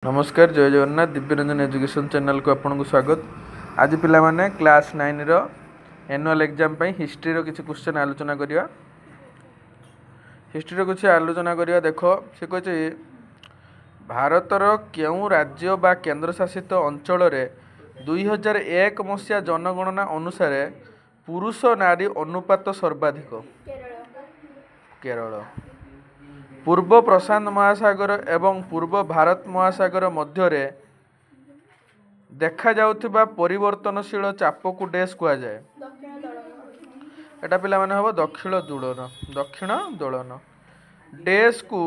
नमस्कार जय Jagannath Divyaranjan education channel को आपको स्वागत। आज पिला माने क्लास 9 रो एनुअल एग्जाम पई हिस्ट्री रो किछि क्वेश्चन आलोचना करिया। हिस्ट्री रो किछि आलोचना करिया। देखो से कहछि भारत रो केउ राज्य बा केंद्र शासित अंचल रे 2001 मसिया जनगणना अनुसार पुरुष नारी अनुपात सर्वाधिक। केरल। पूर्व प्रशांत महासागर एवं पूर्व भारत महासागर मध्य देखा जाउथिबा परिवर्तनशील चाप को डेस कुआ जाए। एटा पिला माने हबो दक्षिण दोलन डेस को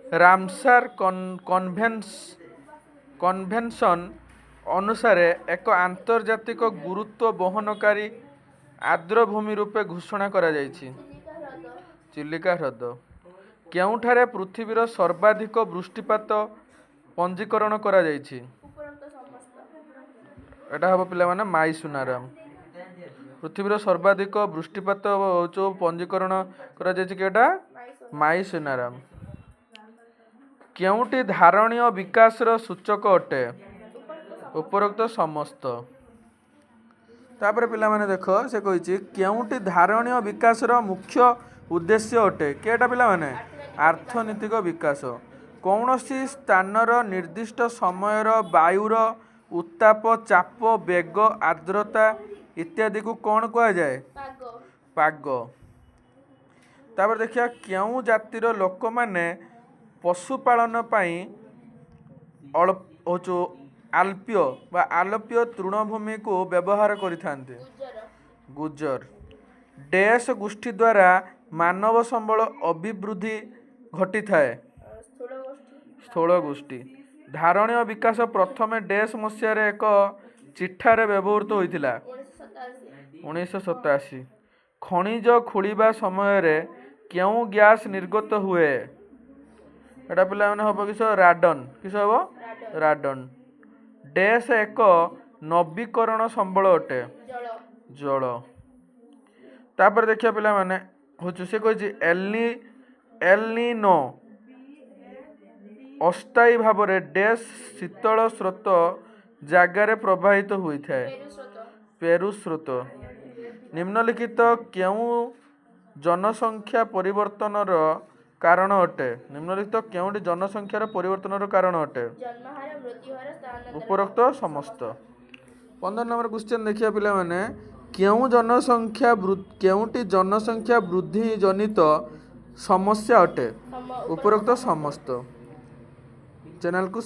रामसार कन्वेंशन अनुसार एक आंतर्जातिक गुरुत्व बहनकारी आर्द्रभूमि रूपे घोषणा करा जायछि। चिलिका ह्रद केउठारे पृथ्वीर सर्वाधिक वृष्टिपात पंजीकरण करा जायछि। एटा हबो पिला माने माइसुनाराम। पृथ्वीर सर्वाधिक वृष्टिपात जो पंजीकरण करा जायछि केटा माइसुनाराम। केउटी धारणीय विकास रो सूचक अटे। उपरोक्त समस्त। तापर पिला माने देखो से कहिछि केउटी धारणीय विकास रो मुख्य उद्देश्य अटे। केटा पिला माने अर्थनैतिक विकास कौनसी स्थानर निर्दिष्ट समयर वायुर उत्ताप चाप बेग आर्द्रता इत्यादि को कौन कहा जाए पाग। तापर देखिया केउ जातिर लोक माने पशुपालन पई आल्प्य बा आलप्य तृणभूमि को व्यवहार करिथांते। गुजर डेस गोष्ठी द्वारा मानव संबल अभिवृद्धि घटी थाए। स्थूल गोष्ठी धारणीय विकास प्रथमे डेस मसीह एक चिठारे व्यवहृत होइथिला 1987। खनिज खोलिबा समय रे केउ गैस निर्गत हुए। एटा पिला माने हबो किस राडन किस हबो राडन। डेस एक नवीकरण संबल अटे जल। तापर देखिया पिला माने होछु से कहछि एलनिनो अस्थायी भाव रे डेस शीतल स्रोत जागारे प्रवाहित होई थाए। पेरू स्रोत निम्नलिखित केउ जनसंख्या परिवर्तन रो कारण अटे। निम्नलिखित केउटी जनसंख्यार परिवर्तन रो कारण अटे। उपरोक्त समस्त। 15 नंबर क्वेश्चन देखिया पिला माने केउटी जनसंख्या वृद्धि जनित समस्या अटे। उपरोक्त समस्त। चैनल को